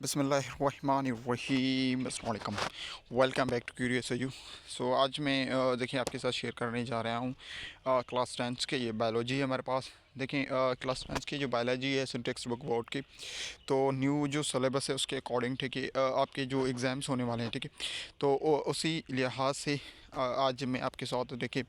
बिस्मिल्लाहिर्रहमानिर्रहीम अस्सलाम वालेकुम। Welcome back to curious you. So आज मैं देखिए आपके साथ शेयर करने जा रहा हूँ क्लास टेंथ के ये बायोलॉजी है हमारे पास। देखें क्लास टेंथ की जो बायोलॉजी है टेक्स्ट बुक बोर्ड की, तो न्यू जो सिलेबस है उसके अकॉर्डिंग ठीक है आपके जो एग्ज़ाम्स होने वाले हैं ठीक है, तो उसी लिहाज से आज मैं आपके साथ देखिए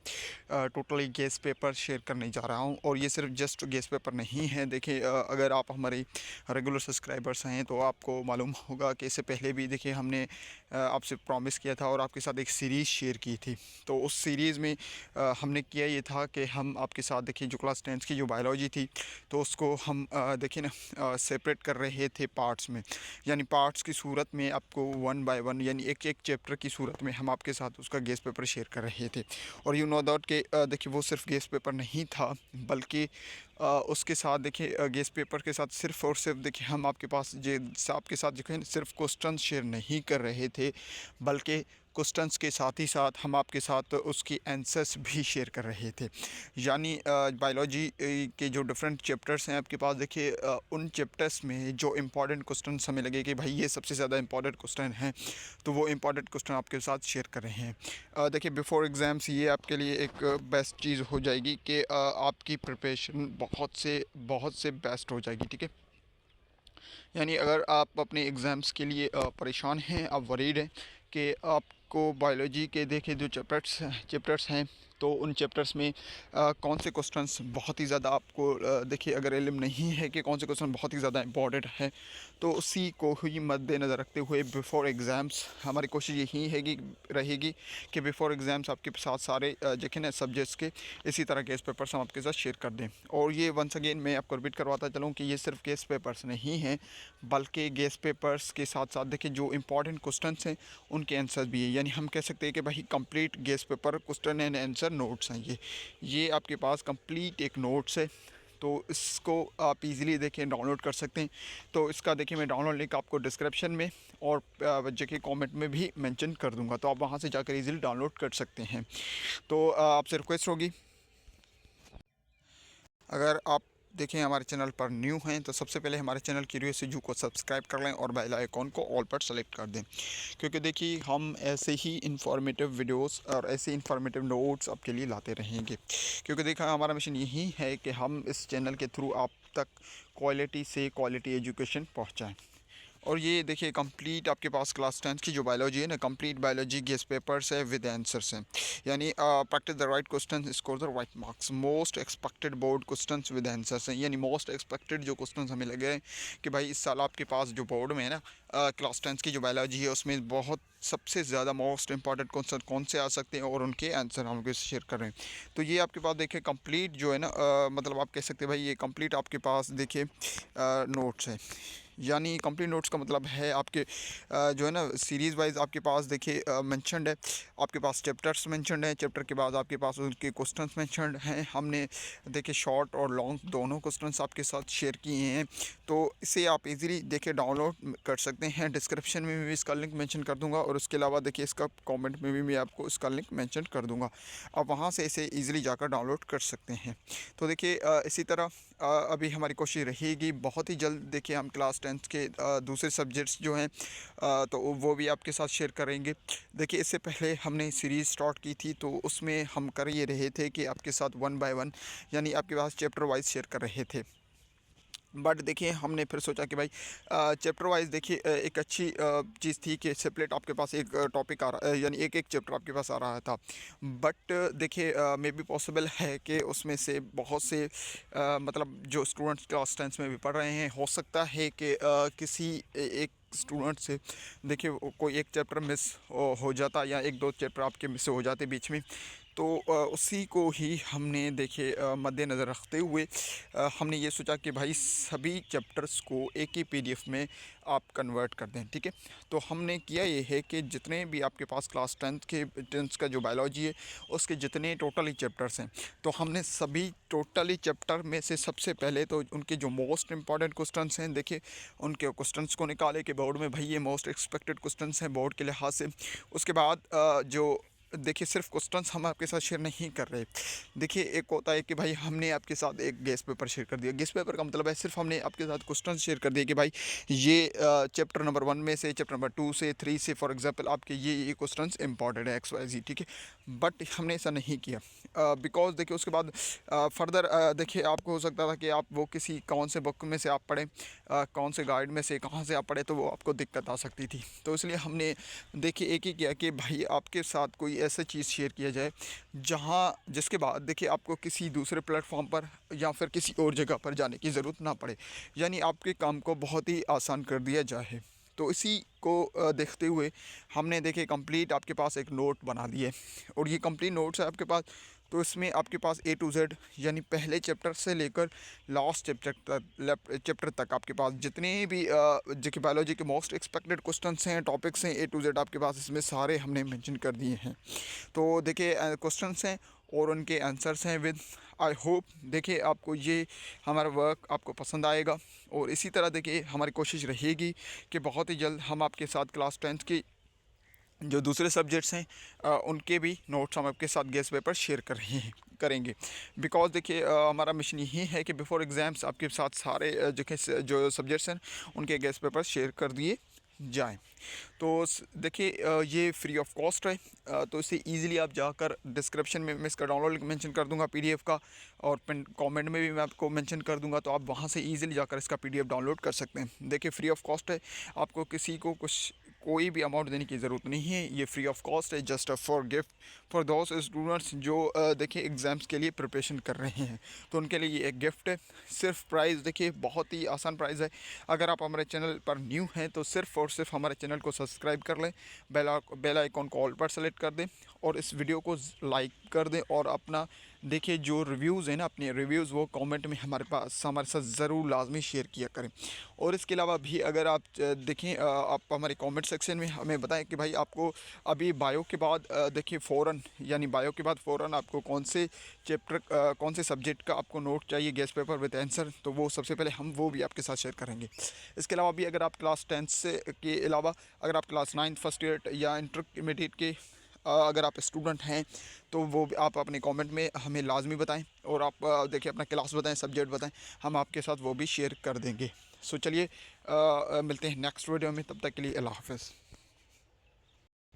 टोटली गेस पेपर शेयर करने जा रहा हूं। और ये सिर्फ जस्ट गेस पेपर नहीं है। देखिए अगर आप हमारे रेगुलर सब्सक्राइबर्स हैं तो आपको मालूम होगा कि इससे पहले भी देखिए हमने आपसे प्रॉमिस किया था और आपके साथ एक सीरीज़ शेयर की थी। तो उस सीरीज़ में हमने किया ये था कि हम आपके साथ देखिए जो क्लास टेंथ की जो बायोलॉजी थी तो उसको हम देखिए ना सेपरेट कर रहे थे पार्ट्स में, यानी पार्ट्स की सूरत में आपको वन बाय वन यानी एक एक चैप्टर की सूरत में हम आपके साथ उसका गेस पेपर शेयर कर रहे थे। और यू नो दैट कि देखिए वो सिर्फ गेस पेपर नहीं था, बल्कि उसके साथ देखिए गेस पेपर के साथ सिर्फ और सिर्फ देखिए हम आपके पास जे आपके साथ देखिए सिर्फ क्वेश्चन शेयर नहीं कर रहे थे, बल्कि क्वेश्चंस के साथ ही साथ हम आपके साथ उसकी आंसर्स भी शेयर कर रहे थे। यानी बायोलॉजी के जो डिफरेंट चैप्टर्स हैं आपके पास देखिए उन चैप्टर्स में जो इम्पॉर्टेंट क्वेश्चंस हमें लगे कि भाई ये सबसे ज़्यादा इम्पॉर्टेंट क्वेश्चन हैं, तो वो इम्पॉर्टेंट क्वेश्चन आपके साथ शेयर कर रहे हैं। देखिए बिफ़ोर एग्ज़ाम्स ये आपके लिए एक बेस्ट चीज़ हो जाएगी कि आपकी प्रिपरेशन बहुत से बेस्ट हो जाएगी, ठीक है। यानी अगर आप अपने एग्ज़ाम्स के लिए परेशान हैं, आप वरीड हैं कि आपको बायोलॉजी के देखें जो चैप्टर्स हैं, तो उन चैप्टर्स में कौन से क्वेश्चंस बहुत ही ज़्यादा आपको देखिए अगर इल्म नहीं है कि कौन से क्वेश्चन बहुत ही ज़्यादा इंपॉर्टेंट है, तो उसी को ही मद्देनज़र रखते हुए बिफ़ोर एग्ज़ाम्स हमारी कोशिश यही हैगी रहेगी कि बिफ़ोर एग्ज़ाम्स आपके साथ सारे देखें ना सब्जेक्ट्स के इसी तरह केस पेपर्स हम आपके साथ शेयर कर दें। और ये वंस अगेन मैं आपको रिपीट करवाता चलूँ कि ये सिर्फ केस पेपर्स नहीं हैं, बल्कि गेस पेपर्स के साथ साथ देखिए जो इंपॉर्टेंट क्वेश्चंस हैं उनके आंसर भी है। यानी हम कह सकते हैं कि भाई complete guess paper question and answer notes हैं। ये आपके पास कंप्लीट एक नोट्स है, तो इसको आप इजीली देखें डाउनलोड कर सकते हैं। तो इसका देखिए मैं डाउनलोड लिंक आपको डिस्क्रिप्शन में और जगह कमेंट में भी मेंशन कर दूंगा, तो आप वहां से जाकर इजीली डाउनलोड कर सकते हैं। तो आपसे रिक्वेस्ट होगी, अगर आप देखें हमारे चैनल पर न्यू हैं तो सबसे पहले हमारे चैनल क्यूरियस एजू को सब्सक्राइब कर लें और बेल आइकॉन को ऑल पर सेलेक्ट कर दें, क्योंकि देखिए हम ऐसे ही इंफॉर्मेटिव वीडियोस और ऐसे इंफॉर्मेटिव नोट्स आपके लिए लाते रहेंगे। क्योंकि देखा हमारा मिशन यही है कि हम इस चैनल के थ्रू आप तक क्वालिटी से क्वालिटी एजुकेशन पहुँचाएँ। और ये देखिए कंप्लीट आपके पास क्लास टेंथ की जो बायोलॉजी है ना, कंप्लीट बायोलॉजी गेस पेपर्स है विद आंसर्स हैं। यानी practice the right question score the right marks, most expected board questions with answers हैं। यानी मोस्ट एक्सपेक्टेड जो क्वेश्चंस हमें लगे हैं कि भाई इस साल आपके पास जो बोर्ड में है ना क्लास टेंथ की जो बायोलॉजी है उसमें बहुत सबसे ज़्यादा मोस्ट इंपॉर्टेंट क्वेश्चन कौन से आ सकते हैं और उनके आंसर हम लोग शेयर कर रहे हैं। तो ये आपके पास देखिए कंप्लीट जो है ना मतलब आप कह सकते हैं भाई ये कंप्लीट आपके पास देखिए नोट्स है। यानी कंप्लीट नोट्स का मतलब है आपके जो है ना सीरीज़ वाइज आपके पास देखिए मेंशनड है, आपके पास चैप्टर्स मेंशनड हैं, चैप्टर के बाद आपके पास उनके क्वेश्चंस मेंशनड हैं। हमने देखिए शॉर्ट और लॉन्ग दोनों क्वेश्चंस आपके साथ शेयर किए हैं, तो इसे आप इजीली देखिए डाउनलोड कर सकते हैं। डिस्क्रिप्शन में भी इसका लिंक मेंशन कर दूंगा और उसके अलावा देखिए इसका कमेंट में भी मैं आपको इसका लिंक मेंशन कर दूंगा, आप वहां से इसे ईज़िली जाकर डाउनलोड कर सकते हैं। तो देखिए इसी तरह अभी हमारी कोशिश रहेगी बहुत ही जल्द देखिए हम क्लास टेंथ के दूसरे सब्जेक्ट्स जो हैं तो वो भी आपके साथ शेयर करेंगे। देखिए इससे पहले हमने सीरीज़ स्टार्ट की थी, तो उसमें हम कर ये रहे थे कि आपके साथ वन बाय वन यानी आपके पास चैप्टर वाइज शेयर कर रहे थे। बट देखिए हमने फिर सोचा कि भाई चैप्टर वाइज देखिए एक अच्छी चीज़ थी कि सेपरेट आपके पास एक टॉपिक आ रहा यानी एक एक चैप्टर आपके पास आ रहा था। बट देखिए मे बी पॉसिबल है कि उसमें से बहुत से मतलब जो स्टूडेंट्स क्लास टेंथ में भी पढ़ रहे हैं, हो सकता है कि किसी एक स्टूडेंट से देखिए कोई एक चैप्टर मिस हो जाता या एक दो चैप्टर आपके मिस हो जाते बीच में। तो उसी को ही हमने देखिए मद्देनज़र रखते हुए हमने ये सोचा कि भाई सभी चैप्टर्स को एक ही पीडीएफ में आप कन्वर्ट कर दें, ठीक है। तो हमने किया ये है कि जितने भी आपके पास क्लास टेंथ का जो बायोलॉजी है उसके जितने टोटली चैप्टर्स हैं, तो हमने सभी टोटली चैप्टर में से सबसे पहले तो उनके जो मोस्ट इंपॉर्टेंट क्वेश्चंस हैं देखिए उनके क्वेश्चंस को निकाले कि बोर्ड में भाई ये मोस्ट एक्सपेक्टेड क्वेश्चंस हैं बोर्ड के लिहाज से। उसके बाद जो देखिए सिर्फ क्वेश्चंस हम आपके साथ शेयर नहीं कर रहे। देखिए एक होता है कि भाई हमने आपके साथ एक गेस्ट पेपर शेयर कर दिया, गेस्ट पेपर का मतलब है सिर्फ हमने आपके साथ क्वेश्चन शेयर कर दिए कि भाई ये चैप्टर नंबर 1 में से, चैप्टर नंबर 2 से, 3 से फॉर एग्जांपल आपके ये क्वेश्चन इंपॉर्टेंट है एक्स वाई जी, ठीक है। बट हमने ऐसा नहीं किया बिकॉज देखिए उसके बाद फर्दर देखिए आपको हो सकता था कि आप वो किसी कौन से बुक में से आप पढ़ें, कौन से गाइड में से कहाँ से आप पढ़े, तो वो आपको दिक्कत आ सकती थी। तो इसलिए हमने देखिए एक ही किया कि भाई आपके साथ कोई ऐसा चीज़ शेयर किया जाए जहाँ जिसके बाद देखिए आपको किसी दूसरे प्लेटफॉर्म पर या फिर किसी और जगह पर जाने की ज़रूरत ना पड़े, यानी आपके काम को बहुत ही आसान कर दिया जाए। तो इसी को देखते हुए हमने देखिए कंप्लीट आपके पास एक नोट बना दिए, और ये कंप्लीट नोट्स है आपके पास। तो इसमें आपके पास ए टू जेड यानी पहले चैप्टर से लेकर लास्ट चैप्टर तक आपके पास जितने भी जो कि बायोलॉजी के मोस्ट एक्सपेक्टेड क्वेश्चंस हैं, टॉपिक्स हैं, ए टू जेड आपके पास इसमें सारे हमने मेंशन कर दिए हैं। तो देखिए क्वेश्चंस हैं और उनके आंसर्स हैं विद, आई होप देखिए आपको ये हमारा वर्क आपको पसंद आएगा। और इसी तरह देखिए हमारी कोशिश रहेगी कि बहुत ही जल्द हम आपके साथ क्लास 10th की जो दूसरे सब्जेक्ट्स हैं उनके भी नोट्स हम आपके साथ गेस्ट पेपर शेयर कर रहे हैं करेंगे। बिकॉज देखिए हमारा मिशन यही है कि बिफोर एग्ज़ाम्स आपके साथ सारे जो सब्जेक्ट्स हैं उनके गेस्ट पेपर शेयर कर दिए जाएं। तो देखिए ये फ्री ऑफ कॉस्ट है, तो इसे इजीली आप जाकर डिस्क्रिप्शन में मैं इसका डाउनलोड लिंक मेंशन कर दूंगा पीडीएफ का, और कमेंट में भी मैं आपको मेंशन कर दूंगा, तो आप वहां से इजीली जाकर इसका पीडीएफ डाउनलोड कर सकते हैं। देखिए फ्री ऑफ कॉस्ट है, आपको किसी को कोई भी अमाउंट देने की ज़रूरत नहीं है, ये फ्री ऑफ कॉस्ट है, जस्ट फॉर गिफ्ट फॉर दोस्त स्टूडेंट्स जो देखिए एग्ज़ाम्स के लिए प्रिपरेशन कर रहे हैं, तो उनके लिए ये एक गिफ्ट है। सिर्फ प्राइस देखिए बहुत ही आसान प्राइस है। अगर आप हमारे चैनल पर न्यू हैं तो सिर्फ और सिर्फ हमारे चैनल को सब्सक्राइब कर लें, बेल आइकॉन को ऑल पर सेलेक्ट कर दें, और इस वीडियो को लाइक कर दें, और अपना देखिए जो रिव्यूज़ हैं ना, अपने रिव्यूज़ वो कमेंट में हमारे साथ ज़रूर लाजमी शेयर किया करें। और इसके अलावा भी अगर आप देखें आप हमारे कमेंट सेक्शन में हमें बताएं कि भाई आपको अभी बायो के बाद देखिए फ़ौरन, यानी बायो के बाद फ़ौरन आपको कौन से चैप्टर कौन से सब्जेक्ट का आपको नोट चाहिए गेस्ट पेपर विद आंसर, तो वो सबसे पहले हम वो भी आपके साथ शेयर करेंगे। इसके अलावा भी अगर आप क्लास 10 से के अलावा अगर आप क्लास 9 फर्स्ट ईयर या इंटरमीडिएट के अगर आप स्टूडेंट हैं तो वो आप अपने कमेंट में हमें लाजमी बताएं, और आप देखिए अपना क्लास बताएं, सब्जेक्ट बताएं, हम आपके साथ वो भी शेयर कर देंगे। सो चलिए मिलते हैं नेक्स्ट वीडियो में, तब तक के लिए अल्लाह हाफ़िज़।